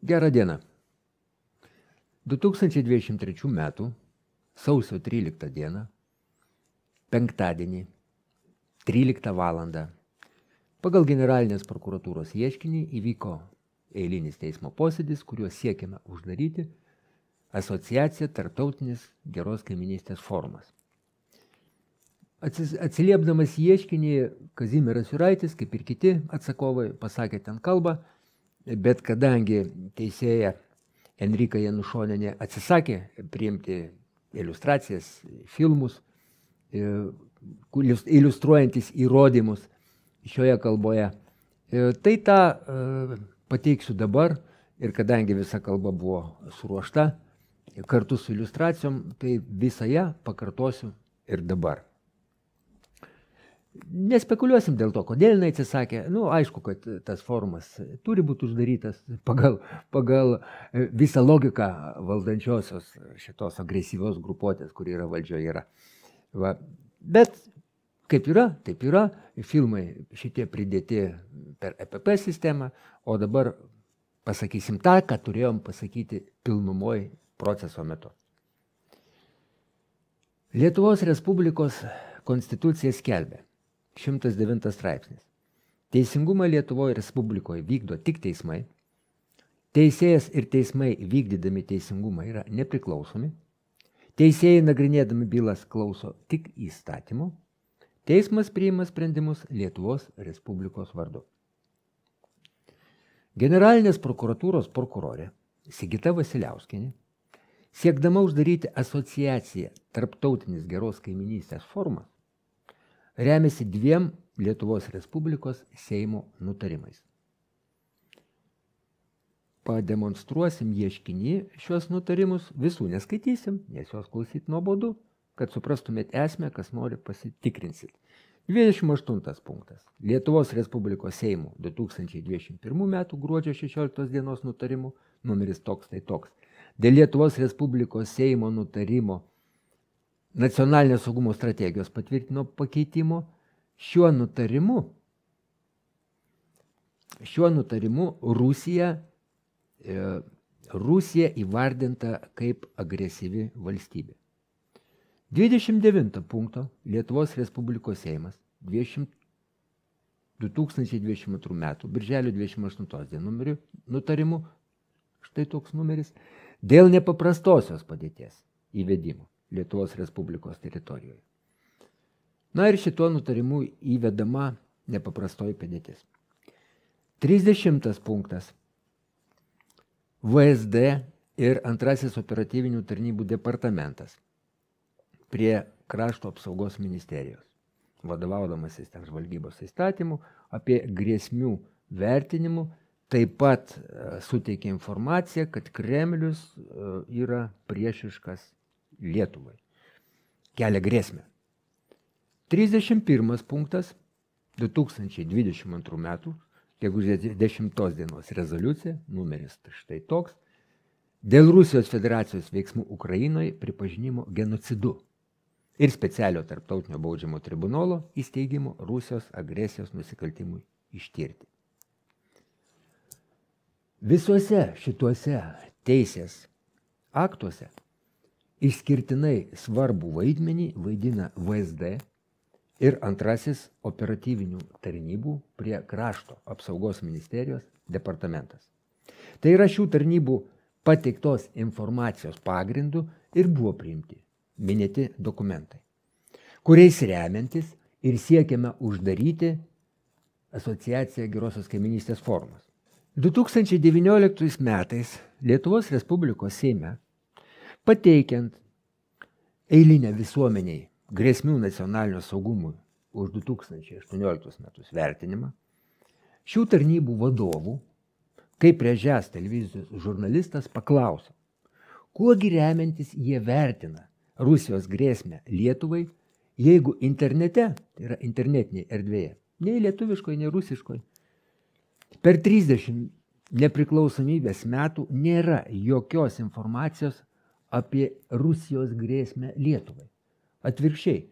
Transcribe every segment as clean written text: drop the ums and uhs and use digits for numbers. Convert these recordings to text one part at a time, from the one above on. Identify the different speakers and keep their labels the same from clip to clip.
Speaker 1: Gerą dieną. 2023 metų sausio 13 dieną, penktadienį, 13 valandą, pagal generalinės prokuratūros ieškinį įvyko eilinis teismo posėdis, kuriuo siekiame uždaryti asociaciją Tarptautinis geros kaiminystės forumas. Atsiliepdamas ieškinį, Kazimieras Juraitis, kaip ir kiti atsakovai, pasakė ten kalbą, bet kadangi teisėja Enrika Janušonienė atsisakė priimti iliustracijas, filmus, iliustruojantis įrodymus šioje kalboje, tai tą pateiksiu dabar ir kadangi visa kalba buvo suruošta kartu su iliustracijom, tai visą ją pakartosiu ir dabar. Nespekuliuosim dėl to, kodėl jinai atsisakė. Aišku, kad tas forumas turi būti uždarytas pagal visą logiką valdančiosios šitos agresyvios grupuotės, kuri yra valdžioje yra. Bet kaip yra, taip yra. Filmai šitie pridėti per EPP sistemą, o dabar pasakysim tą, ką turėjom pasakyti pilnumoj proceso metu. Lietuvos Respublikos konstitucija skelbia. 109 straipsnis. Teisingumą Lietuvoje Respublikoje vykdo tik teismai. Teisėjas ir teismai vykdydami teisingumą yra nepriklausomi. Teisėjai nagrinėdami bylas klauso tik įstatymų. Teismas priima sprendimus Lietuvos Respublikos vardu. Generalinės prokuratūros prokurorė Sigita Vasiliauskienė, siekdama uždaryti asociaciją Tarptautinis geros kaiminystės forumas, remiasi dviem Lietuvos Respublikos Seimo nutarimais. Pademonstruosim ieškinį šios nutarimus, visų neskaitysim, nes juos klausyt nuobodu, kad suprastumėt esmę, kas nori pasitikrinsit. 28 punktas. Lietuvos Respublikos Seimo 2021 metų gruodžio 16 dienos nutarimų, numeris toks tai toks. Dėl Lietuvos Respublikos Seimo nutarimo Nacionalinės saugumo strategijos patvirtino pakeitimo. Šiuo nutarimu Rusija įvardinta kaip agresyvi valstybė. 29 punkto Lietuvos Respublikos Seimas 2022 metų birželio 28 dienų nutarimu, štai toks numeris, dėl nepaprastosios padėties įvedimo Lietuvos Respublikos teritorijoje. Ir šituo nutarimu įvedama nepaprastoji padėtis. 30 punktas. VSD ir antrasis operatyvinių tarnybų departamentas prie Krašto apsaugos ministerijos, vadovaudamasis ten žvalgybos įstatymų apie grėsmių vertinimų, taip pat suteikė informaciją, kad Kremlius yra priešiškas Lietuvai. Kelia grėsmę. 31 punktas 2022 metų, gegužės 10 dienos rezoliucija, numeris štai toks, dėl Rusijos federacijos veiksmų Ukrainoje pripažinimo genocidu ir specialio tarptautinio baudžiamo tribunolo įsteigimo Rusijos agresijos nusikaltimui ištirti. Visuose šituose teisės aktuose išskirtinai svarbų vaidmenį vaidina VSD ir antrasis operatyvinių tarnybų prie Krašto apsaugos ministerijos departamentas. Tai yra šių tarnybų pateiktos informacijos pagrindų ir buvo priimti minėti dokumentai, kuriais remiantis ir siekiame uždaryti asociaciją Gerosios kaiminystės forumas. 2019 metais Lietuvos Respublikos Seime, pateikiant eilinę visuomeniai grėsmių nacionalinio saugumui už 2018 metus vertinimą, šių tarnybų vadovų, kaip Režės televizijos žurnalistas, paklausė, kuogi remiantis jie vertina Rusijos grėsmę Lietuvai, jeigu internete, tai yra internetinėje erdvėje, nei lietuviškoje, nei rusiškoje, per 30 nepriklausomybės metų nėra jokios informacijos apie Rusijos grėsmę Lietuvai. Atvirkščiai,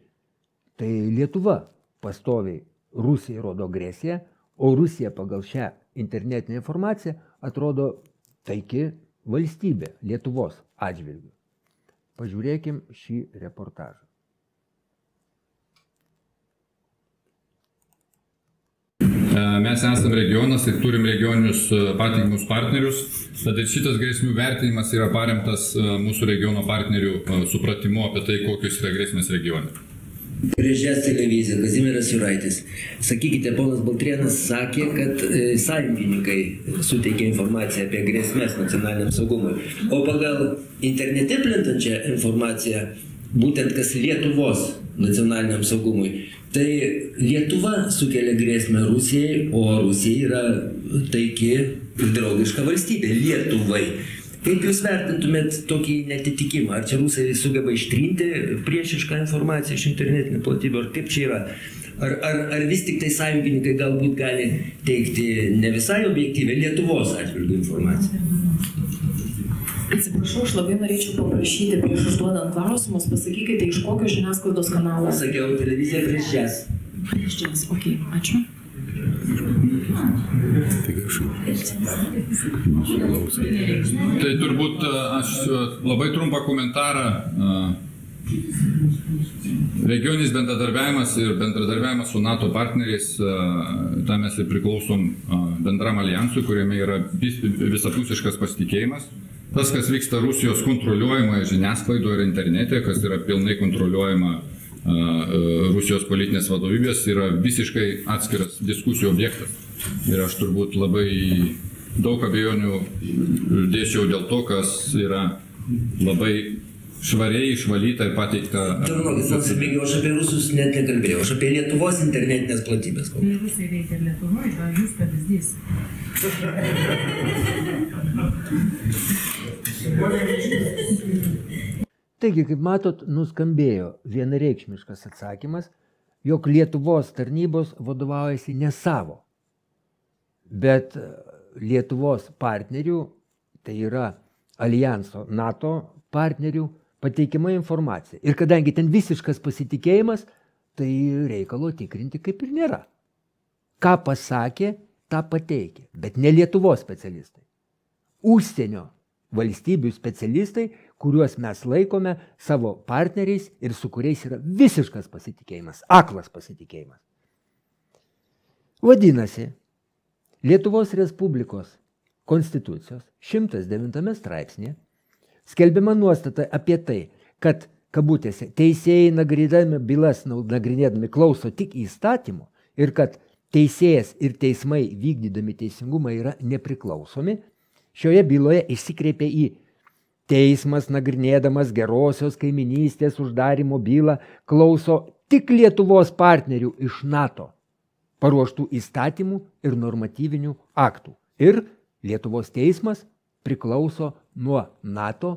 Speaker 1: tai Lietuva pastoviai Rusijai rodo agresiją, o Rusija pagal šią internetinę informaciją atrodo taiki valstybė Lietuvos atžvilgiu. Pažiūrėkim šį reportažą.
Speaker 2: Mes esame regionas ir turim regioninius patikimus partnerius, tad ir šitas grėsmių vertinimas yra paremtas mūsų regiono partnerių supratimu apie tai, kokios yra grėsmės regione.
Speaker 3: Prieš televiziją Kazimieras Juraitis. Sakykite, ponas Baltrėnas sakė, kad sąjungininkai suteikė informaciją apie grėsmės nacionaliniam saugumui. O pagal internete plintančią informaciją, būtent kas Lietuvos nacionaliniam saugumui, tai Lietuva sukelia grėsmę Rusijai, o Rusija yra taiki ir draugiška valstybė Lietuvai. Kaip jūs vertintumėt tokį netitikimą? Ar čia rusai sugeba ištrinti priešišką informaciją iš internetinių platybių, ar kaip čia yra? Ar vis tik tai sąjungininkai galbūt gali teikti ne visai objektyvią Lietuvos atžvilgių informaciją?
Speaker 4: Atsiprašau, aš labai norėčiau paprašyti prieš užduodant klausimus, pasakykite, iš kokio žiniasklaidos kanalo.
Speaker 3: Sakiau, televizija prieš jas.
Speaker 4: Prieš jas, ok, ačiū.
Speaker 2: Tai turbūt aš labai trumpą komentarą. Regioninis bendradarbiavimas ir bendradarbiavimas su NATO partneriais, tam mes ir priklausom bendram alijansui, kuriame yra visapusiškas pasitikėjimas. Tas, kas vyksta Rusijos kontroliuojamoje žiniasklaidoje ir internete, kas yra pilnai kontroliuojama Rusijos politinės vadovybės, yra visiškai atskiras diskusijų objektas. Ir aš turbūt labai daug abejonių dėčiau dėl to, kas yra labai švariai išvalyta ir pateikta.
Speaker 3: Aš apie rusus net nekalbėjau, aš apie Lietuvos internetinės platybės.
Speaker 4: Rusai veikia Lietuvoje, gal jūs pavyzdys.
Speaker 1: Taigi, kaip matot, nuskambėjo vienareikšmiškas atsakymas, jog Lietuvos tarnybos vadovaujasi ne savo, bet Lietuvos partnerių, tai yra alijanso NATO partnerių, pateikiama informacija. Ir kadangi ten visiškas pasitikėjimas, tai reikalo tikrinti kaip ir nėra. Ką pasakė, tą pateikė, bet ne Lietuvos specialistai. Užsienio valstybių specialistai, kuriuos mes laikome savo partneriais ir su kuriais yra visiškas pasitikėjimas, aklas pasitikėjimas. Vadinasi, Lietuvos Respublikos Konstitucijos 109 straipsnėje skelbiama nuostata apie tai, kad, kabutėse, teisėjai nagrinėdami bylas nagrinėdami klauso tik įstatymų ir kad teisėjas ir teismai vykdydami teisingumą yra nepriklausomi, šioje byloje išsikreipė į teismas nagrinėdamas gerosios kaiminystės uždarymo bylą klauso tik Lietuvos partnerių iš NATO paruoštų įstatymų ir normatyvinių aktų. Ir Lietuvos teismas priklauso nuo NATO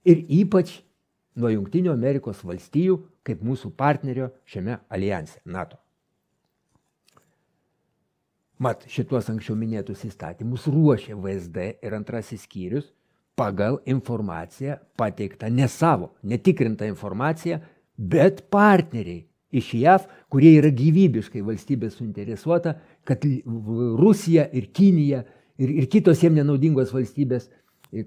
Speaker 1: ir ypač nuo Jungtinių Amerikos valstijų kaip mūsų partnerio šiame alijanse NATO. Mat, šituos anksčiau minėtus įstatymus ruošė VSD ir antrasis skyrius pagal informaciją pateiktą ne savo, netikrintą informaciją, bet partneriai iš JAV, kurie yra gyvybiškai valstybės suinteresuota, kad Rusija ir Kinija ir kitos jiems nenaudingos valstybės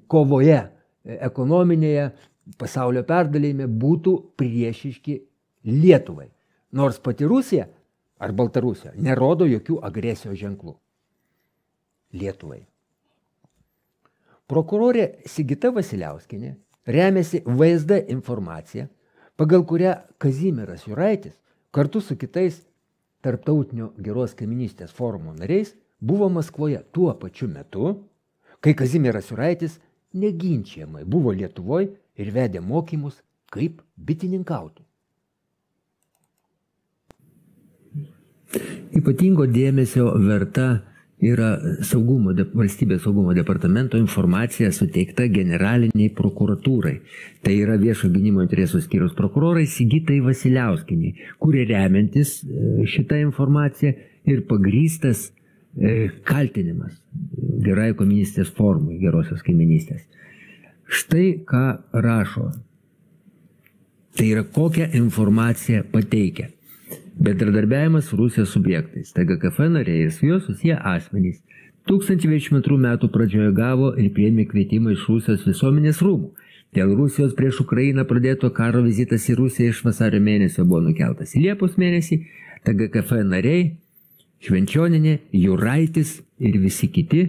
Speaker 1: kovoje ekonominėje pasaulio perdalėjime būtų priešiški Lietuvai. Nors pati Rusija ar Baltarusija nerodo jokių agresijos ženklų Lietuvai. Prokurorė Sigita Vasiliauskienė remiasi VSD informacija, pagal kurią Kazimieras Juraitis kartu su kitais Tarptautinio geros kaiminystės forumo nariais buvo Maskvoje tuo pačiu metu, kai Kazimieras Juraitis neginčiamai buvo Lietuvoje ir vedė mokymus, kaip bitininkauti. Ypatingo dėmesio verta yra valstybės saugumo departamento informacija suteikta generaliniai prokuratūrai. Tai yra viešo gynimo interesų skyriaus prokurorai Sigitai Vasiliauskienei, kuri remiantis šitą informaciją ir pagrįstas kaltinimas gerai kaiminystės formui, gerosios kaiminystės. Štai ką rašo. Tai yra kokią informaciją pateikia. Bendradarbiavimas su Rusijos subjektais, TGKF nariai ir su juo susiję asmenys 1022 metų pradžioje gavo ir priėmė kvietimą iš Rusijos visuomenės rūmų. Dėl Rusijos prieš Ukrainą pradėto karo vizitas į Rusiją iš vasario mėnesio buvo nukeltas į Liepos mėnesį. TGKF nariai Švenčioninė, Juraitis ir visi kiti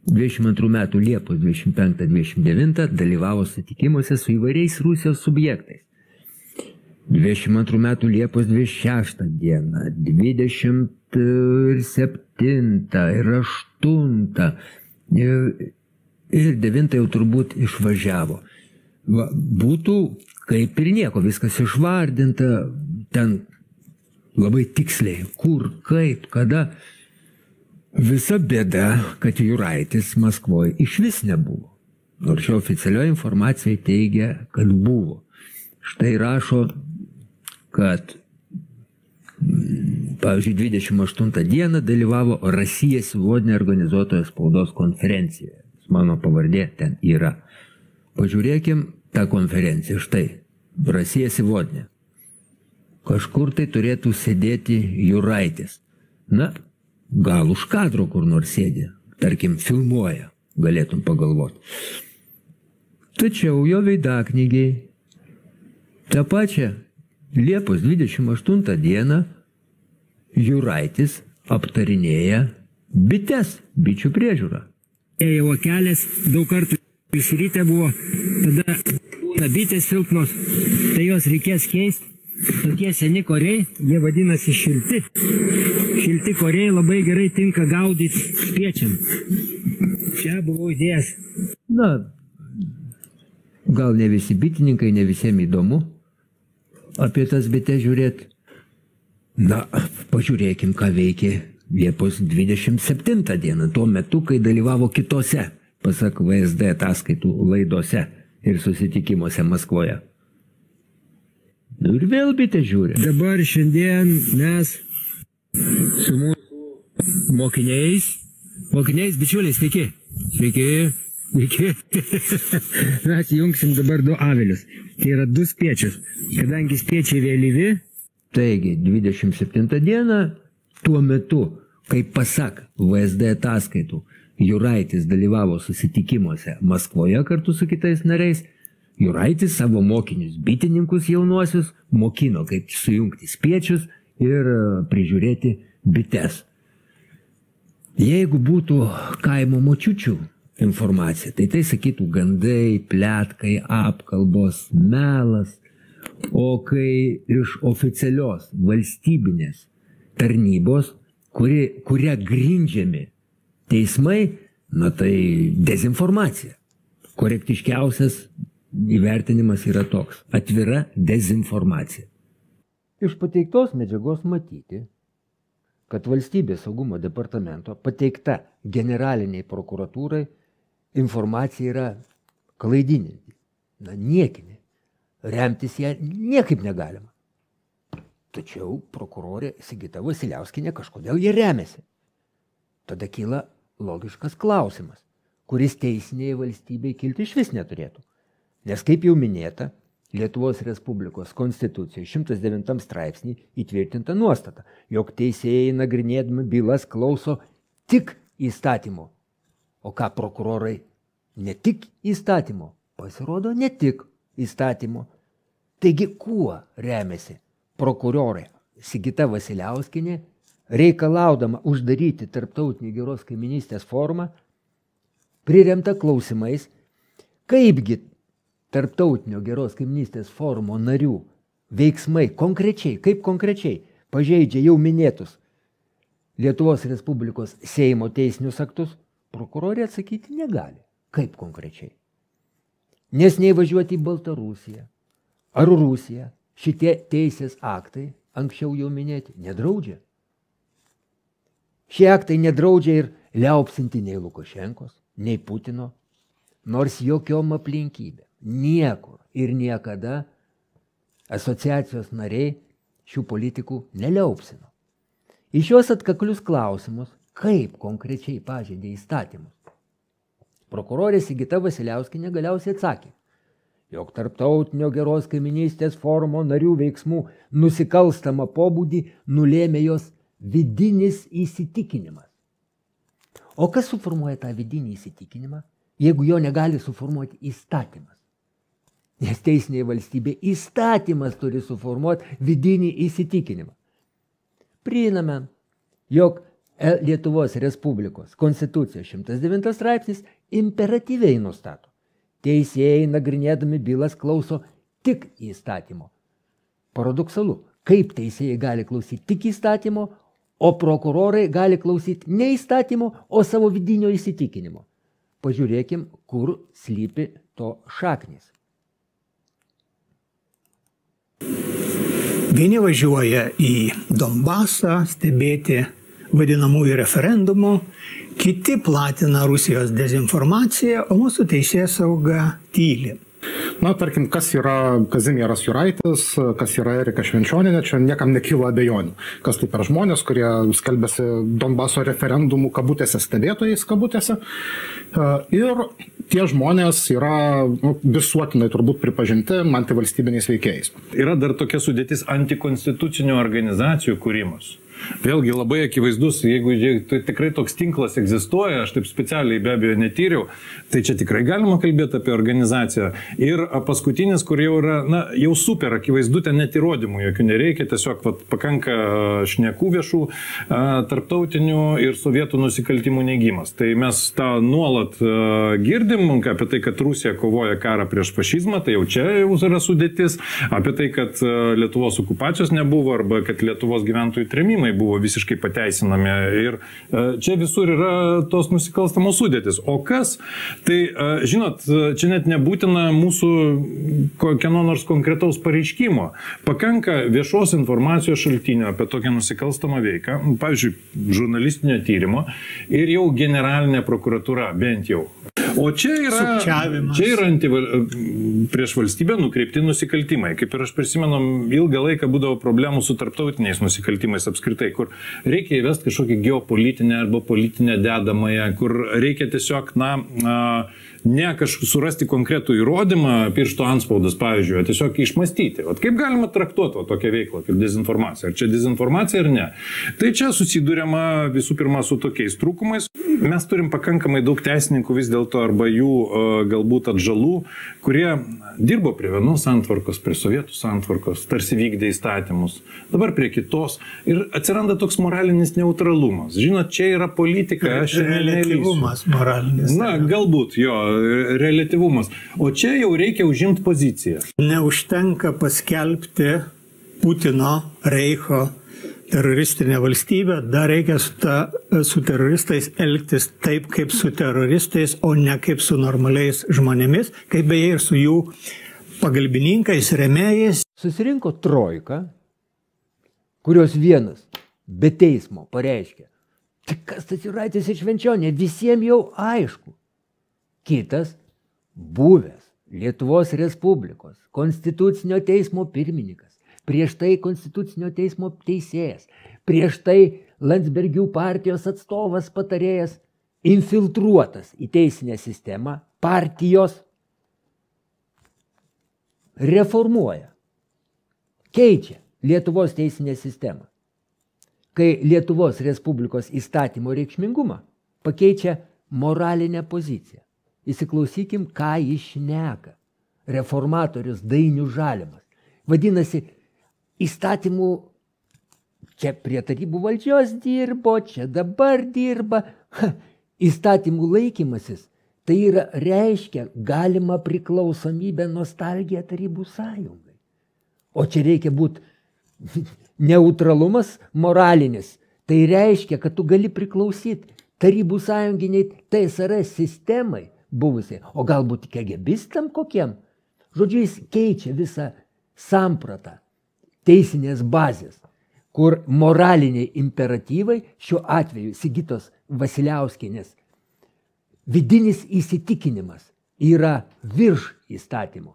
Speaker 1: 22 metų Liepos 25-29 dalyvavo sutikimuose su įvairiais Rusijos subjektais. 22 metų Liepos 26 dieną, 27 ir 8 ir 9 jau turbūt išvažiavo. Va, būtų kaip ir nieko, viskas išvardinta, ten labai tiksliai, kur, kaip, kada. Visa bėda, kad Juraitis Maskvoje iš vis nebuvo. Nors šio oficialioje informacijoje teigia, kad buvo. Štai rašo, kad pavyzdžiui 28 dieną dalyvavo Rasija Sivodnė organizuotoje spaudos konferencijoje. Mano pavardė ten yra. Pažiūrėkim tą konferenciją. Štai, Rasija Sivodnė. Kažkur tai turėtų sėdėti Juraitis. Na, gal už kadro kur nors sėdė. Tarkim, filmuoja, galėtum pagalvoti. Tačiau jo veidaknygiai tą pačią Liepos 28 dieną Juraitis aptarinėja bites, bičių priežiūrą.
Speaker 5: Ėjo kelias, daug kartų iš ryte buvo, tada bitės silpnos, tai jos reikės keisti. Tokie seni koriai, jie vadinasi šilti. Šilti koriai labai gerai tinka gaudyti spiečiam. Čia buvau įdėjęs.
Speaker 1: Na, gal ne visi bitininkai, ne visiems įdomu apie tas bites žiūrėti. Na, pažiūrėkim, ką veikė Liepos 27 dieną, tuo metu, kai dalyvavo kitose, pasak VSD ataskaitų laidose ir susitikimuose Maskvoje. Nu ir vėl bitė žiūri.
Speaker 5: Dabar šiandien mes su mūsų mokiniais, bičiuliai, sveiki. Sveiki. Mes jungsim dabar 2 avilius. Tai yra 2 spiečius. Kadangi spiečiai vėlyvi.
Speaker 1: Taigi, 27 dieną, tuo metu, kai pasak VSD ataskaitų, Juraitis dalyvavo susitikimuose Maskvoje kartu su kitais nariais, Juraitis savo mokinius bitininkus jaunuosius mokino, kaip sujungti spiečius ir prižiūrėti bites. Jeigu būtų kaimo močiučių informacija, tai sakytų gandai, pletkai, apkalbos, melas, o kai iš oficialios valstybinės tarnybos, kuria grindžiami teismai, na tai dezinformacija. Korektiškiausias įvertinimas yra toks – atvira dezinformacija. Iš pateiktos medžiagos matyti, kad Valstybės saugumo departamento pateikta generaliniai prokuratūrai informacija yra klaidinanti, na niekinė. Remtis ją niekaip negalima. Tačiau prokurorė Sigita Vasiliauskienė kažkodėl jie remiasi. Tada kyla logiškas klausimas, kuris teisinėje valstybėje kilti iš vis neturėtų. Nes kaip jau minėta, Lietuvos Respublikos Konstitucijos 109 straipsnį įtvirtinta nuostata, jog teisėjai nagrinėdami bylas klauso tik įstatymo. O ką prokurorai? Ne tik įstatymo. Pasirodo, ne tik įstatymo. Taigi, kuo remiasi prokurorai Sigita Vasiliauskienė, reikalaudama uždaryti Tarptautinį geros kaiminystės forumą, priremta klausimais, kaipgi Tarptautinio geros kaiminystės forumo narių veiksmai konkrečiai, kaip konkrečiai pažeidžia jau minėtus Lietuvos Respublikos Seimo teisinius aktus, prokurorė atsakyti negali. Kaip konkrečiai? Nes nei važiuoti į Baltarusiją ar Rusiją šitie teisės aktai, anksčiau jau minėti, nedraudžia. Šie aktai nedraudžia ir liaupsinti nei Lukašenkos, nei Putino, nors jokiom aplinkybėm, niekur ir niekada asociacijos nariai šių politikų neliaupsino. Į šios atkaklius klausimus, kaip konkrečiai pažeidė įstatymus, prokurorė Sigita Vasiliauskienė galiausiai atsakė, jog Tarptautinio geros kaiminystės forumo narių veiksmų nusikalstamą pobūdį nulėmė jos vidinis įsitikinimas. O kas suformuoja tą vidinį įsitikinimą, jeigu jo negali suformuoti įstatymas? Nes teisinėje valstybėje įstatymas turi suformuoti vidinį įsitikinimą. Prieiname, jog Lietuvos Respublikos Konstitucijos 109 straipsnis imperatyviai nustato. Teisėjai nagrinėdami bylas klauso tik įstatymo. Paradoksalu, kaip teisėjai gali klausyti tik įstatymo, o prokurorai gali klausyti ne įstatymo, o savo vidinio įsitikinimo. Pažiūrėkim, kur slypi to šaknis.
Speaker 6: Vieni važiuoja į Donbasą stebėti vadinamųjų referendumų, kiti platina Rusijos dezinformaciją, o mūsų teisėsauga tyli.
Speaker 7: Na, tarkim, kas yra Kazimieras Juraitis, kas yra Erika Švenčionienė, čia niekam nekyla abejonių. Kas tai per žmonės, kurie skelbėsi Donbaso referendumų kabutėse stebėtojais kabutėse. Ir tie žmonės yra visuotinai turbūt pripažinti antivalstybiniais veikėjais.
Speaker 8: Yra dar tokia sudėtis antikonstitucinių organizacijų kūrimas. Vėlgi labai akivaizdus, jeigu tikrai toks tinklas egzistuoja, aš taip specialiai be abejo netyriau, tai čia tikrai galima kalbėti apie organizaciją. Ir paskutinis, kur jau yra, jau super akivaizdu, ten net įrodymų jokių nereikia, tiesiog pakanka šnekų viešų, tarptautinių ir sovietų nusikaltimų neigimas. Tai mes tą nuolat girdim apie tai, kad Rusija kovoja karą prieš fašizmą, tai jau čia jau yra sudėtis, apie tai, kad Lietuvos okupacijos nebuvo arba kad Lietuvos gyventojų trėmimai buvo visiškai pateisinami ir čia visur yra tos nusikalstamos sudėtis. O kas? Tai, žinot, čia net nebūtina mūsų kieno nors konkretaus pareiškimo. Pakanka viešos informacijos šaltinio apie tokią nusikalstamą veiką, pavyzdžiui, žurnalistinio tyrimo ir jau generalinė prokuratūra, bent jau. O čia yra prieš valstybę nukreipti nusikaltimai. Kaip ir aš prisimenu, ilgą laiką būdavo problemų su tarptautiniais nusikaltimais apskritai, kur reikia įvesti kažkokį geopolitinę arba politinę dedamąją, kur reikia tiesiog, ne surasti konkretų įrodymą, piršto antspaudas, pavyzdžiui, tiesiog išmastyti. Kaip galima traktuoti tokią veiklą kaip dezinformacija? Ar čia dezinformacija ar ne? Tai čia susiduriama visų pirma su tokiais trūkumais. Mes turim pakankamai daug teisininkų vis dėlto arba jų galbūt atžalų, kurie dirbo prie vienos santvarkos, prie sovietų santvarkos, tarsi vykdė įstatymus, dabar prie kitos ir atsiranda toks moralinis neutralumas. Žinot, čia yra politika.
Speaker 6: Reliatyvumas moralinis.
Speaker 8: Galbūt jo, reliatyvumas. O čia jau reikia užimti poziciją.
Speaker 6: Neužtenka paskelbti Putino, Reicho teroristinę valstybę, dar reikia su teroristais elgtis taip, kaip su teroristais, o ne kaip su normaliais žmonėmis, kaip beje ir su jų pagalbininkais, rėmėjais.
Speaker 1: Susirinko trojka, kurios vienas be teismo pareiškė, tik kas tas Juraitis ir Švenčionė, visiems jau aišku. Kitas buvęs Lietuvos Respublikos Konstitucinio teismo pirmininkas, prieš tai Konstitucinio teismo teisėjas, prieš tai Landsbergių partijos atstovas patarėjas, infiltruotas į teisinę sistemą, partijos reformuoja, keičia Lietuvos teisinę sistemą. Kai Lietuvos Respublikos įstatymo reikšmingumą pakeičia moralinę poziciją. Įsiklausykim, ką jis šneka. Reformatorius Dainius Žalimas. Vadinasi, įstatymų čia prie tarybų valdžios dirbo, čia dabar dirba. Įstatymų laikymasis tai yra reiškia galima priklausomybę, nostalgiją Tarybų sąjungai. O čia reikia būti neutralumas moralinis. Tai reiškia, kad tu gali priklausyti Tarybų sąjunginiai TSRS sistemai buvusiai, o galbūt KGBistam kokiem. Žodžiu, jis keičia visą sampratą teisinės bazės, kur moraliniai imperatyvai, šiuo atveju Sigitos Vasiliauskienės, vidinis įsitikinimas yra virš įstatymo.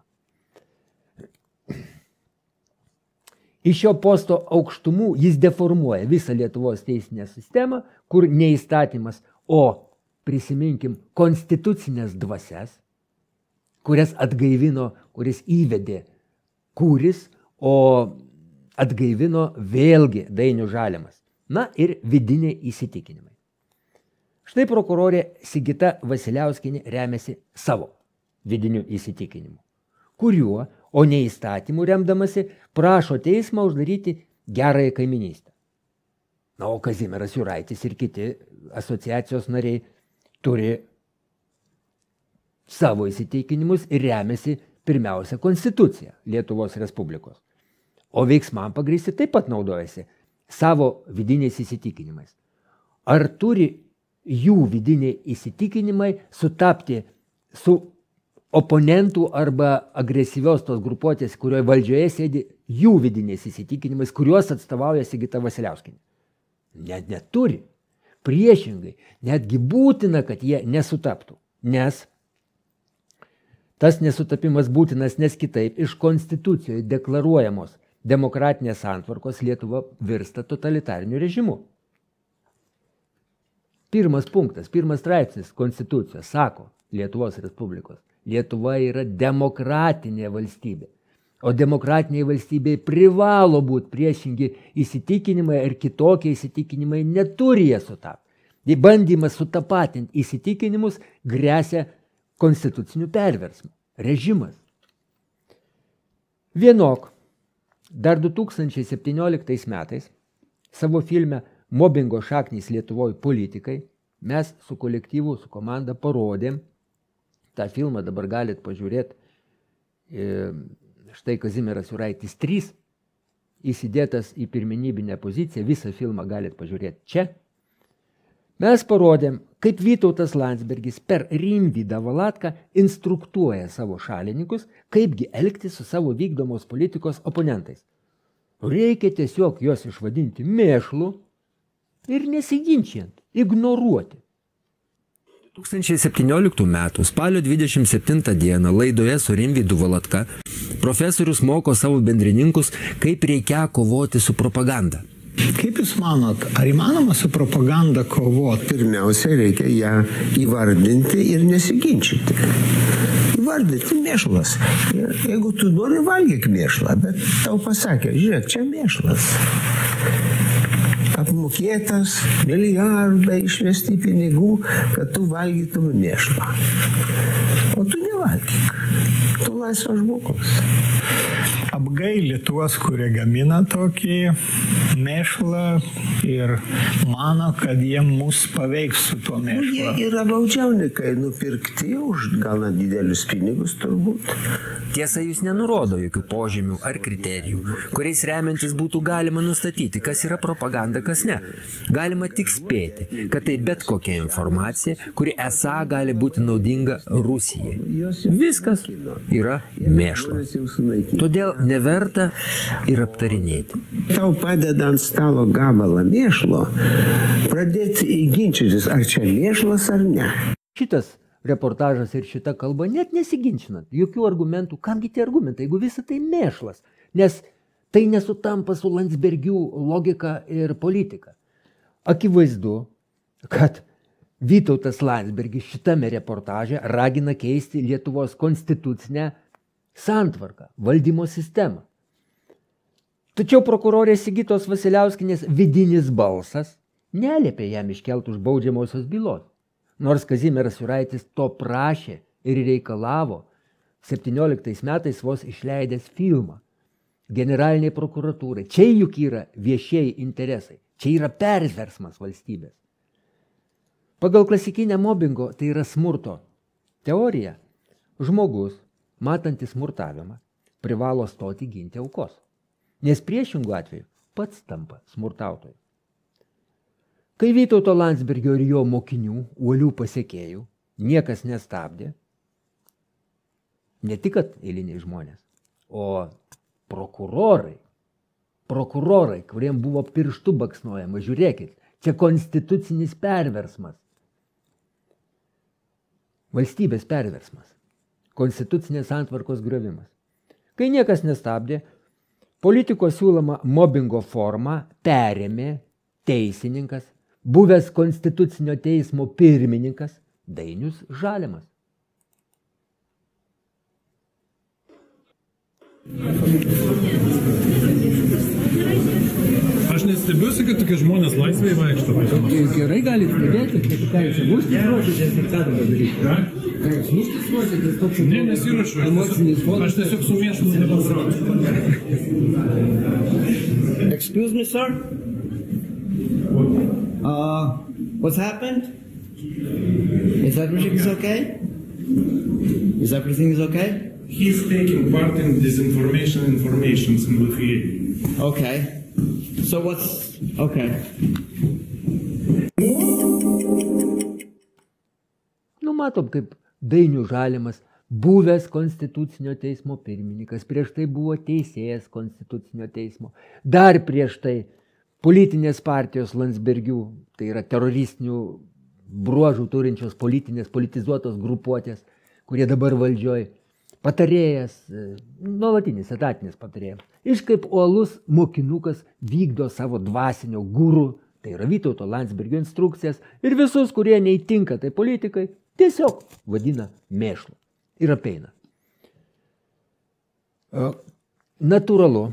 Speaker 1: Iš šio posto aukštumų jis deformuoja visą Lietuvos teisinę sistemą, kur ne įstatymas, o, prisiminkim, konstitucinės dvasias, kurias atgaivino, kuris įvedė Kūris, o atgaivino vėlgi Dainius Žalimas. Na ir vidiniai įsitikinimai. Štai prokurorė Sigita Vasiliauskienė remiasi savo vidiniu įsitikinimu, kuriuo, o ne įstatymu remdamasi, prašo teismą uždaryti gerąją kaiminystę. Na, o Kazimieras Juraitis ir kiti asociacijos nariai turi savo įsitikinimus ir remiasi pirmiausia Konstitucija Lietuvos Respublikos. O veiksmam pagrįsti taip pat naudojasi savo vidiniais įsitikinimais. Ar turi jų vidiniai įsitikinimai sutapti su oponentų arba agresyvios tos grupuotės, kurioje valdžioje sėdi, jų vidiniais įsitikinimais, kuriuos atstovauja Sigita Vasiliauskienė? Net neturi. Priešingai, netgi būtina, kad jie nesutaptų, nes tas nesutapimas būtinas, nes kitaip iš Konstitucijoje deklaruojamos demokratinės santvarkos Lietuva virsta totalitariniu režimu. Pirmas punktas, pirmas straipsnis Konstitucijos sako Lietuvos Respublikos: Lietuva yra demokratinė valstybė. O demokratiniai valstybei privalo būti priešingi įsitikinimai ir kitokie įsitikinimai neturi jie sutapti. Bandymas sutapatinti įsitikinimus gresia konstituciniu perversmu. Režimas. Vienok, dar 2017 metais savo filme Mobingo šaknys Lietuvoje politikai mes su kolektyvu, su komanda parodėm. Tą filmą dabar galit pažiūrėti. Štai Kazimieras Juraitis 3, įsidėtas į pirmenybinę poziciją, visą filmą galit pažiūrėti čia. Mes parodėm, kaip Vytautas Landsbergis per Rimvydą Valatką instruktuoja savo šalininkus, kaipgi elgtis su savo vykdomos politikos oponentais. Reikia tiesiog juos išvadinti mėšlu ir nesiginčiant, ignoruoti.
Speaker 9: 2017 m. spalio 27 d. laidoje su Rimvydu Valatka profesorius moko savo bendrininkus, kaip reikia kovoti su propaganda.
Speaker 6: Kaip Jūs manot, ar įmanoma su propaganda kovoti?
Speaker 10: Pirmiausia, reikia ją įvardinti ir nesiginčyti. Įvardinti mėšlas. Jeigu tu nori, valgyk mėšlą, bet tau pasakė, žiūrėk, čia mėšlas. Apmokėtas milijardai išvesti pinigų, kad tu valgytum mėšlą. O tu nevalgyk. Tu laisvas žmogus.
Speaker 6: Apgaili tuos, kurie gamina tokį mėšlą ir mano, kad jie mus paveiks su tuo mėšlu.
Speaker 10: Jie yra baudžiauninkai nupirkti už gana didelius pinigus turbūt.
Speaker 9: Tiesa, Jūs nenurodo jokių požymių ar kriterijų, kuriais remiantis būtų galima nustatyti, kas yra propaganda, kas ne. Galima tik spėti, kad tai bet kokia informacija, kuri esą gali būti naudinga Rusijai. Viskas yra mėšlas. Todėl neverta ir aptarinėti.
Speaker 10: Tau padeda ant stalo gabalą mėšlo, pradėti ginčytis, ar čia mėšlas ar ne.
Speaker 1: Šitas reportažas ir šita kalba net nesiginčinant, jokių argumentų, kamgi tie argumentai, jeigu visa tai mėšlas, nes tai nesutampa su Landsbergių logika ir politika. Akivaizdu, kad Vytautas Landsbergis šitame reportaže ragina keisti Lietuvos konstitucinę santvarką, valdymo sistemą. Tačiau prokurorės Sigitos Vasiliauskienės vidinis balsas neliepė jam iškelti už baudžiamosios bylos. Nors Kazimieras Juraitis to prašė ir reikalavo 17 metais vos išleidęs filmą generaliniai prokuratūrai. Čia juk yra viešieji interesai, čia yra perversmas valstybės. Pagal klasikinę mobingo, tai yra smurto teoriją, žmogus, matantis smurtavimą, privalo stoti ginti aukos, nes priešingų atveju pats tampa smurtautoju. Kai Vytauto Landsbergio ir jo mokinių, uolių pasekėjų, niekas nestabdė, ne tik eiliniai žmonės, o prokurorai, kuriem buvo pirštu baksnojama, žiūrėkit, čia konstitucinis perversmas, valstybės perversmas, konstitucinės santvarkos griovimas. Kai niekas nestabdė, politikos siūloma mobingo formą perėmė teisininkas, buvęs Konstitucinio teismo pirmininkas Dainius Žalimas.
Speaker 8: Aš nestebiuosi, kad tokie žmonės laisvai vaikšto.
Speaker 1: Gerai gali stebėti, kad ką jūs būsite ruošitės ir ką daryti. Ką jūs būsite ruošitės toks
Speaker 8: Nesiruošiu. Aš tiesiog sumiešinu nepasakysiu.
Speaker 11: Excuse me, sir? What's happened? Is everything okay? Is everything okay?
Speaker 12: He's taking part in disinformation informations in Lithuania.
Speaker 11: Okay. So what's... Okay.
Speaker 1: Matom, kaip Dainius Žalimas, buvęs Konstitucinio teismo pirmininkas, prieš tai buvo teisėjas Konstitucinio teismo, dar prieš tai politinės partijos Landsbergių, tai yra teroristinių bruožų turinčios politinės, politizuotos grupuotės, kurie dabar valdžioj, patarėjas, nuolatinis, etatinis patarėjas. Iš kaip uolus mokinukas vykdo savo dvasinio gurų, tai yra Vytauto Landsbergio instrukcijas, ir visus, kurie neįtinka tai politikai, tiesiog vadina mėšlu ir apeina. Natūralu,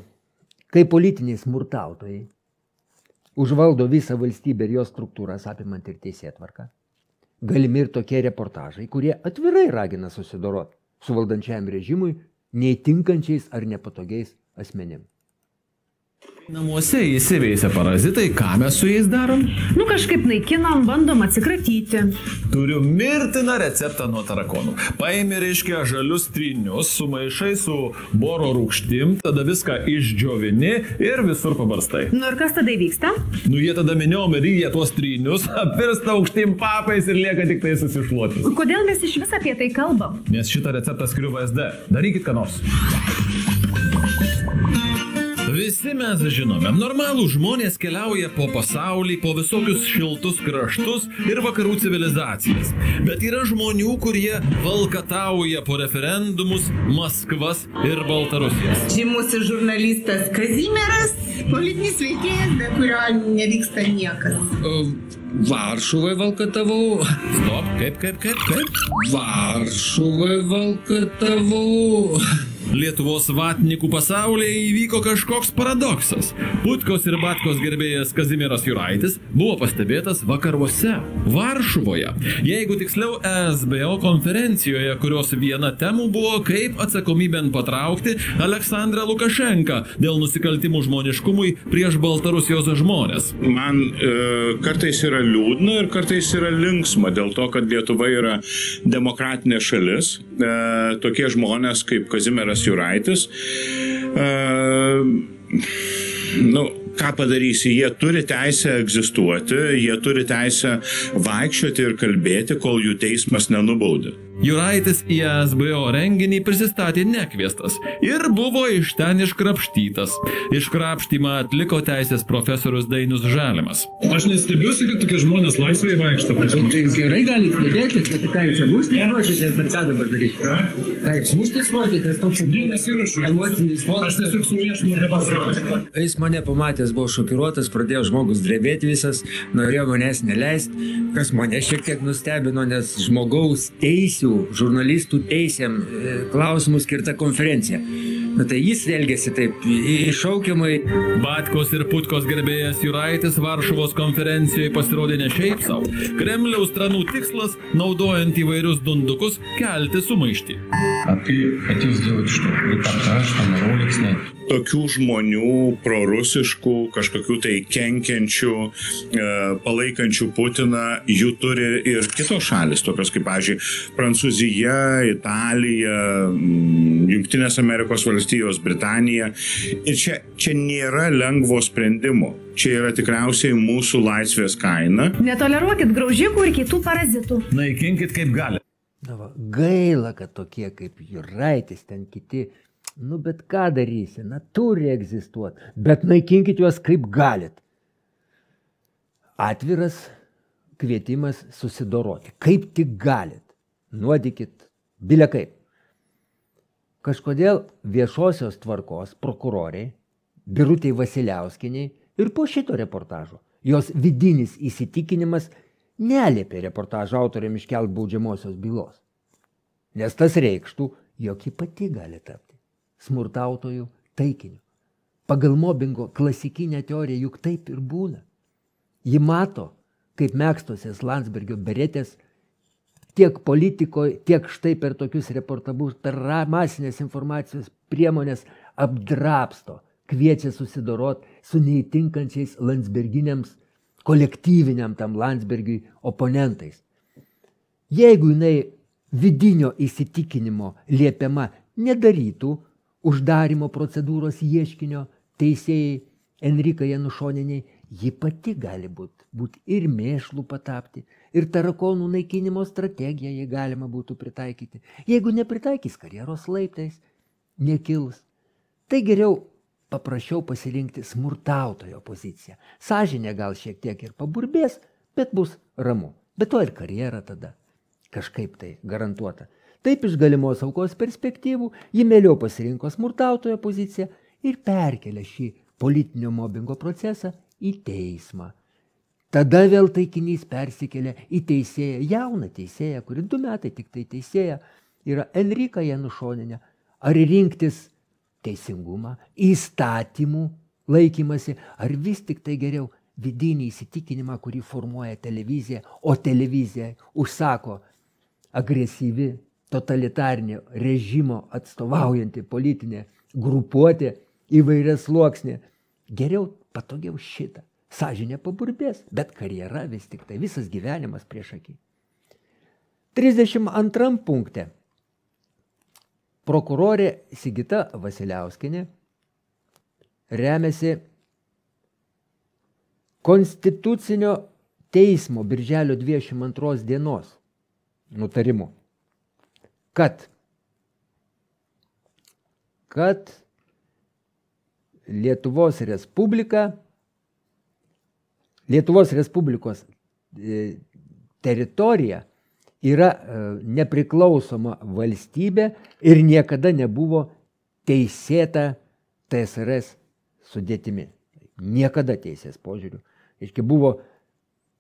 Speaker 1: kai politiniai smurtautojai užvaldo visą valstybę ir jos struktūras, apimant ir teisėtvarką, galimi ir tokie reportažai, kurie atvirai ragina susidoroti su valdančiajam režimui neįtinkančiais ar nepatogiais asmenim.
Speaker 13: Namuose įsiveisia parazitai, ką mes su jais darom?
Speaker 14: Kažkaip naikinam, bandom atsikratyti.
Speaker 13: Turiu mirtiną receptą nuo tarakonų. Paimi, reiškia, žalius trynius, sumaišai su boro rūgštim, tada viską išdžiovini ir visur pabarstai.
Speaker 14: Ir kas tada įvyksta?
Speaker 13: Jie tada miniom ryja tuos trynius, apvirsta aukštim papais ir lieka tik tai susišluotis.
Speaker 14: Kodėl mes iš vis apie tai kalbam?
Speaker 13: Nes šitą receptą skiriu VSD. Darykit ką nors. Visi mes žinome, normalų žmonės keliauja po pasaulį, po visokius šiltus kraštus ir vakarų civilizacijas. Bet yra žmonių, kurie valkatauja po referendumus, Maskvas ir Baltarusijas.
Speaker 15: Žymusis žurnalistas Kazimieras, politinis veikėjas, be kurio nevyksta niekas.
Speaker 3: Varšuvai valkatavau.
Speaker 13: Stop, kaip?
Speaker 3: Varšuvai valkatavau.
Speaker 13: Lietuvos vatnikų pasaulyje įvyko kažkoks paradoksas. Putkos ir Batkos gerbėjas Kazimieras Juraitis buvo pastebėtas vakaruose, Varšuvoje. Jeigu tiksliau SBO konferencijoje, kurios viena temų buvo, kaip atsakomybėn patraukti Aleksandrą Lukašenką dėl nusikaltimų žmoniškumui prieš Baltarusijos žmonės.
Speaker 12: Man kartais yra liūdna ir kartais yra linksma dėl to, kad Lietuva yra demokratinė šalis. Tokie žmonės kaip Kazimieras Juraitis, ką padarysi, jie turi teisę egzistuoti, jie turi teisę vaikščioti ir kalbėti, kol jų teismas nenubaudė.
Speaker 13: Juraitis į SBO renginį prisistatė nekviestas ir buvo iš ten iškrapštytas. Iškrapštymą atliko teisės profesorius Dainius Žalimas.
Speaker 12: Aš nestebiuosi, kad tokie žmonės laisvai vaikšto.
Speaker 1: Gerai gali stebėti, kad ką jūs būsite ruošitės, bet ką dabar daryti? Ką jūs būsite ruošitės, toks emocinis fonas?
Speaker 12: Aš tiesiog sumiešinu nepasakysiu.
Speaker 9: Jis mane pamatęs, buvo šokiruotas, pradėjo žmogus drebėti visas, norėjo manęs neleisti, kas mane šiek tiek nustebino, nes žmogaus teisių, žurnalistų teisėm klausimų skirta konferencija. Tai jis elgėsi taip iššaukiamai.
Speaker 13: Batkos ir Putkos gerbėjas Juraitis Varšuvos konferencijoje pasirodė ne šiaip savo. Kremliaus tranų tikslas, naudojant įvairius dundukus, kelti sumaištį.
Speaker 12: Tokių žmonių, prorusiškų, kažkokių tai kenkiančių, palaikančių Putiną, jų turi ir kitos šalis, tokios kaip, pavyzdžiui, Prancūzija, Italija, Jungtinės Amerikos valstijos, Britanija. Ir čia nėra lengvo sprendimo. Čia yra tikriausiai mūsų laisvės kaina.
Speaker 14: Netoleruokit graužikų ir kitų parazitų.
Speaker 13: Naikinkit kaip gali.
Speaker 1: Gaila, kad tokie kaip Juraitis, ten kiti, bet ką darysi, turi egzistuoti, bet naikinkit juos kaip galit. Atviras kvietimas susidoroti, kaip tik galit. Nuodykit, bile kaip. Kažkodėl viešosios tvarkos prokuroriai, Birutei Vasiliauskieniai ir po šito reportažo jos vidinis įsitikinimas neliepė reportažo autoriam iškelt baudžiamosios bylos. Nes tas reikštų, jog ji pati gali tapti smurtautojų taikiniu. Pagal mobingo klasikinę teoriją juk taip ir būna. Ji mato, kaip megstosios Landsbergio beretės tiek politikoje, tiek štai per tokius reportabus, per masinės informacijos priemonės apdrapsto, kviečia susidorot su neįtinkančiais landsberginiams, kolektyviniam tam Landsbergiui oponentais. Jeigu jinai vidinio įsitikinimo liepiama nedarytų uždarimo procedūros ieškinio teisėjai Enrikai Janušoniniai, ji pati gali būti ir mėšlų patapti, ir tarakonų naikinimo strategiją jai galima būtų pritaikyti. Jeigu nepritaikys, karjeros laiptais nekils. Tai geriau paprašiau pasirinkti smurtautojo poziciją. Sąžinė gal šiek tiek ir paburbės, bet bus ramu. Bet to ir karjera tada kažkaip tai garantuota. Taip iš galimos aukos perspektyvų ji mieliau pasirinko smurtautojo poziciją ir perkelė šį politinio mobingo procesą į teismą. Tada vėl taikinys persikėlė į teisėją, jauną teisėją, kuri 2 metai tik tai teisėja, yra Enrika Janušoninė. Ar rinktis teisingumą, įstatymų laikymasi, ar vis tik tai geriau vidinį įsitikinimą, kurį formuoja televizija, o televizija užsako agresyvi totalitarinio režimo atstovaujanti politinė grupuotė įvairias sluoksnė. Geriau patogiau šitą. Sąžinė paburbės, bet karjera vis tik tai visas gyvenimas prieš akį. 32 punkte prokurorė Sigita Vasiliauskienė remiasi Konstitucinio teismo birželio 22 dienos nutarimu, kad Lietuvos Respublikos teritorija yra nepriklausoma valstybė ir niekada nebuvo teisėta TSRS sudėtimi. Niekada teisės požiūrių. Iški buvo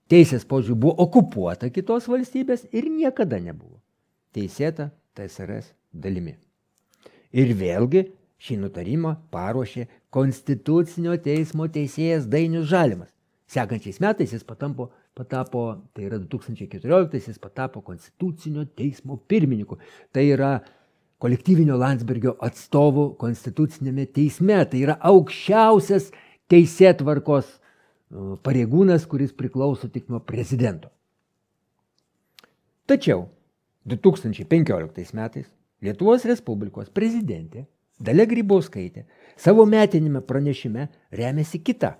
Speaker 1: teisės požiūrių buvo okupuota kitos valstybės ir niekada nebuvo teisėta TSRS dalimi. Ir vėlgi šį nutarimą paruošė Konstitucinio teismo teisėjas Dainius Žalimas. Sekančiais metais jis patapo, tai yra 2014, jis patapo Konstitucinio teismo pirmininku. Tai yra kolektyvinio Landsbergio atstovų Konstitucinėme teisme. Tai yra aukščiausias teisėtvarkos pareigūnas, kuris priklauso tik nuo prezidento. Tačiau 2015 metais Lietuvos Respublikos prezidentė Dalia Grybauskaitė savo metinėme pranešime remiasi kita,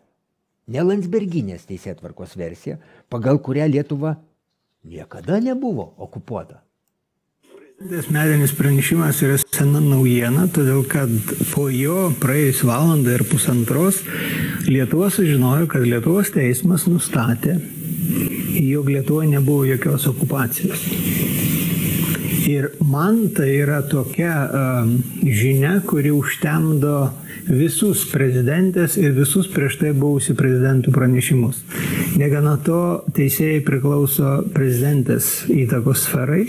Speaker 1: ne Landsberginės teisėtvarkos versija, pagal kurią Lietuva niekada nebuvo okupuota.
Speaker 6: Metinis pranešimas yra sena naujiena, todėl kad po jo praėjus valandą ir pusantros Lietuva sužinojo, kad Lietuvos teismas nustatė, jog Lietuvoje nebuvo jokios okupacijos. Ir man tai yra tokia žinia, kuri užtemdo visus prezidentės ir visus prieš tai buvusių prezidentų pranešimus. Negana to, teisėjai priklauso prezidentės įtakos sferai.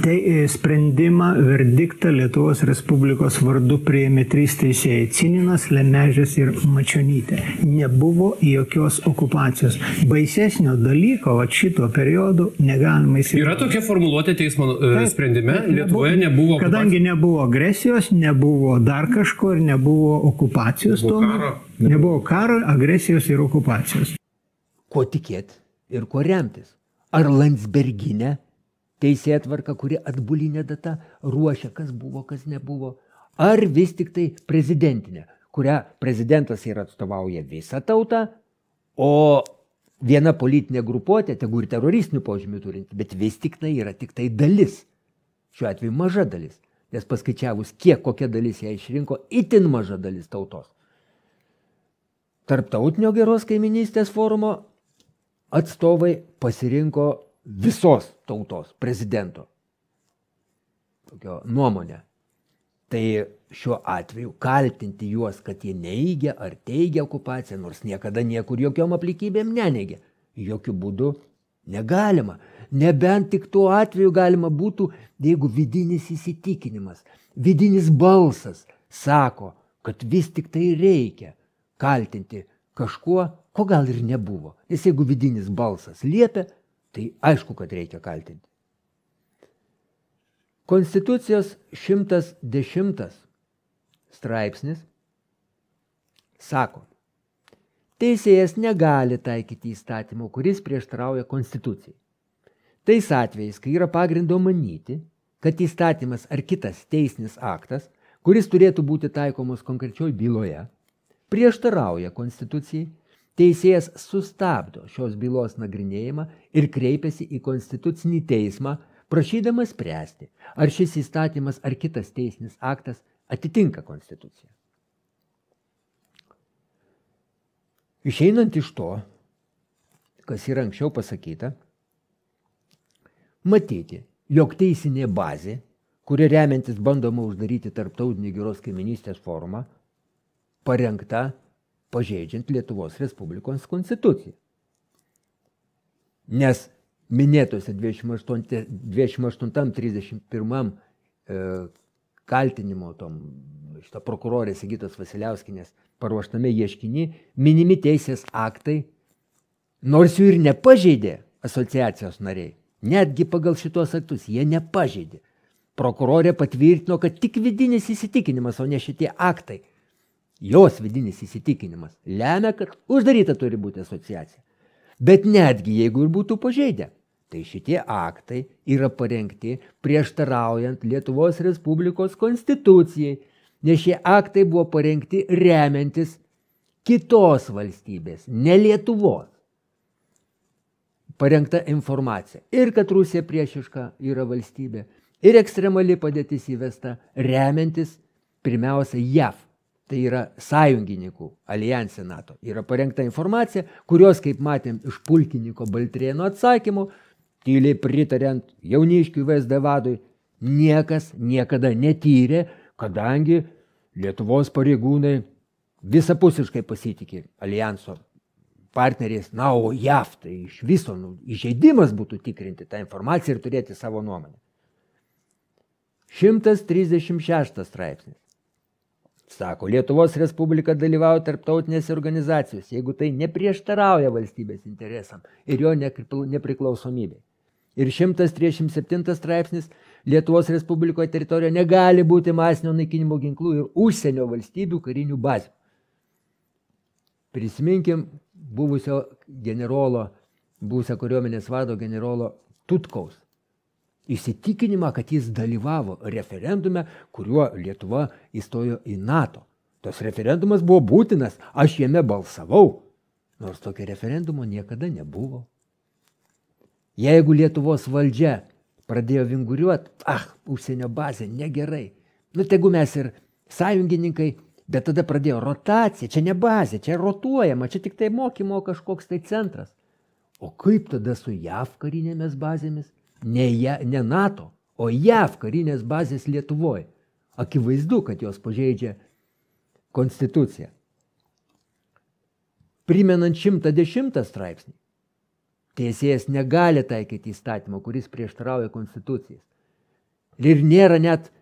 Speaker 6: Tai sprendimą, verdiktą Lietuvos Respublikos vardu priėmė 3 teisėjai – Cininas, Lemežis ir Mačionytė. Nebuvo jokios okupacijos. Baisesnio dalyko šito periodu negalima įsivaizduoti.
Speaker 16: Yra tokia formuluotė teismo sprendime, Lietuvoje nebuvo okupacijos.
Speaker 6: Kadangi nebuvo agresijos, nebuvo dar kažko ir nebuvo okupacijos. Nebuvo karo, agresijos ir okupacijos.
Speaker 1: Ko tikėti ir ko remtis? Ar Landsberginė teisėtvarka, kuri atbulinė data ruošia, kas buvo, kas nebuvo? Ar vis tik tai prezidentinė, kurią prezidentas ir atstovauja visą tautą, o viena politinė grupuotė, tegu ir teroristinių požymių turinti, bet vis tik tai yra tik tai dalis. Šiuo atveju maža dalis, nes paskaičiavus, kiek kokia dalis ją išrinko, itin maža dalis tautos. Tarptautinio geros kaiminystės forumo atstovai pasirinko visos tautos prezidento tokio nuomonę. Tai šiuo atveju kaltinti juos, kad jie neigia ar teigia okupaciją, nors niekada niekur jokiom aplinkybėm neneigia, jokių būdų negalima. Nebent tik tuo atveju galima būtų, jeigu vidinis įsitikinimas, vidinis balsas sako, kad vis tik tai reikia kaltinti kažkuo, ko gal ir nebuvo. Nes jeigu vidinis balsas liepia, tai aišku, kad reikia kaltinti. Konstitucijos 110 straipsnis sako, teisėjas negali taikyti įstatymo, kuris prieštarauja konstitucijai. Tais atvejais, kai yra pagrindo manyti, kad įstatymas ar kitas teisinis aktas, kuris turėtų būti taikomas konkrečioj byloje, prieštarauja konstitucijai, teisėjas sustabdo šios bylos nagrinėjimą ir kreipiasi į konstitucinį teismą, prašydamas spręsti, ar šis įstatymas ar kitas teisinis aktas atitinka konstituciją. Išeinant iš to, kas yra anksčiau pasakyta, matyti, jog teisinė bazė, kuri remiantis bandoma uždaryti tarptautinį geros kaiminystės forumą, parengta pažeidžiant Lietuvos Respublikos konstituciją. Nes minėtose 28-31 kaltinimo prokurorės Sigitos Vasiliauskienės paruoštame ieškiny minimi teisės aktai, nors jų ir nepažeidė asociacijos nariai. Netgi pagal šitos aktus jie nepažeidė. Prokurorė patvirtino, kad tik vidinis įsitikinimas, o ne šitie aktai, jos vidinis įsitikinimas lemia, kad uždaryta turi būti asociacija. Bet netgi jeigu ir būtų pažeidę, tai šitie aktai yra parengti prieštaraujant Lietuvos Respublikos konstitucijai, nes šie aktai buvo parengti remiantis kitos valstybės, ne Lietuvos, parengta informacija. Ir kad Rusija priešiška yra valstybė, ir ekstremali padėtis įvesta remiantis pirmiausia JAV. Tai yra sąjungininkų alijanse NATO. Yra parengta informacija, kurios, kaip matėm iš pulkininko Baltrėno atsakymų, tyliai pritariant jauniškiui VSD vadui, niekas niekada netyrė, kadangi Lietuvos pareigūnai visapusiškai pasitikė alijanso partneriais, na, o JAV tai iš viso įžeidimas būtų tikrinti tą informaciją ir turėti savo nuomonę. 136 straipsnis. Sako, Lietuvos Respublika dalyvauja tarptautinėse organizacijose, jeigu tai neprieštarauja valstybės interesam ir jo nepriklausomybei. Ir 137 straipsnis, Lietuvos Respublikoje teritorijoje negali būti masinio naikinimo ginklų ir užsienio valstybių karinių bazių. Prisiminkim buvusio kariuomenės vado generolo Tutkaus įsitikinimą, kad jis dalyvavo referendume, kuriuo Lietuva įstojo į NATO. Tas referendumas buvo būtinas, aš jame balsavau, nors tokio referendumo niekada nebuvo. Jeigu Lietuvos valdžia pradėjo vinguriuoti, užsienio bazė, negerai. Tegu mes ir sąjungininkai, bet tada pradėjo rotacija, čia ne bazė, čia rotuojama, čia tik tai mokymo kažkoks tai centras. O kaip tada su JAV karinėmis bazėmis? Ne NATO, o JAV karinės bazės Lietuvoje. Akivaizdu, kad jos pažeidžia konstituciją. Primenant 110 straipsnį, teisėjas negali taikyti įstatymą, kuris prieštarauja konstitucijai. Ir nėra net,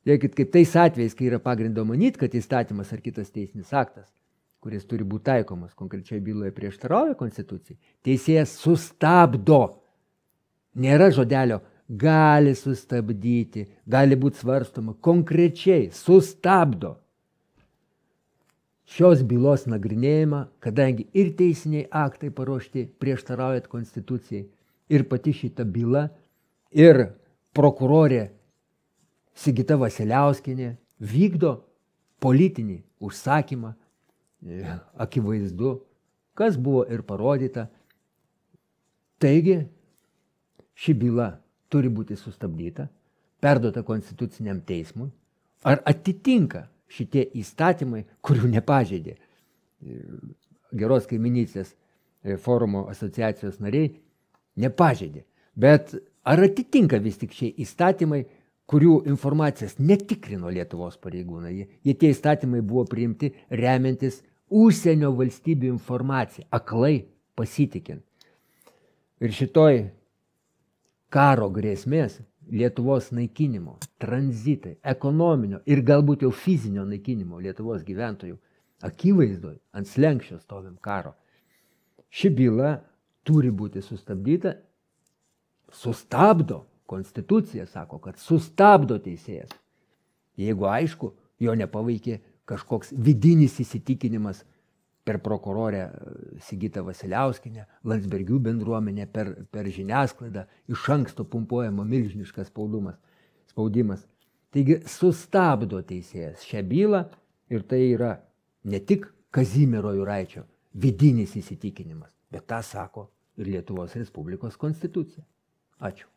Speaker 1: kaip tais atvejais, kai yra pagrindo manyti, kad įstatymas ar kitas teisinis aktas, kuris turi būti taikomas konkrečiai byloje prieštarauja konstitucijai, teisėjas sustabdo. Nėra žodelio gali sustabdyti, gali būti svarstoma, konkrečiai sustabdo šios bylos nagrinėjimą, kadangi ir teisiniai aktai paruošti prieštaraujant konstitucijai, ir pati šita byla, ir prokurorė Sigita Vasiliauskienė vykdo politinį užsakymą, akivaizdu, kas buvo ir parodyta. Taigi, ši byla turi būti sustabdyta, perduota konstituciniam teismui. Ar atitinka šitie įstatymai, kurių nepažeidė geros kaiminystės forumo asociacijos nariai, nepažeidė. Bet ar atitinka vis tik šie įstatymai, kurių informacijas netikrino Lietuvos pareigūnai? Tie įstatymai buvo priimti remiantis užsienio valstybių informaciją, aklai pasitikint. Ir šitoj karo grėsmės Lietuvos naikinimo, tranzitai, ekonominio ir galbūt jau fizinio naikinimo Lietuvos gyventojų akivaizdoj, ant slenksčio stovim karo. Ši byla turi būti sustabdyta, sustabdo, konstitucija sako, kad sustabdo teisėjas. Jeigu aišku, jo nepaveikė kažkoks vidinis įsitikinimas per prokurorę Sigitą Vasiliauskinę, Landsbergių bendruomenę, per žiniasklaidą, iš anksto pumpuojama milžiniškas spaudimas. Taigi sustabdo teisėjas šią bylą ir tai yra ne tik Kazimiero Juraičio vidinis įsitikinimas, bet tą sako ir Lietuvos Respublikos konstitucija. Ačiū.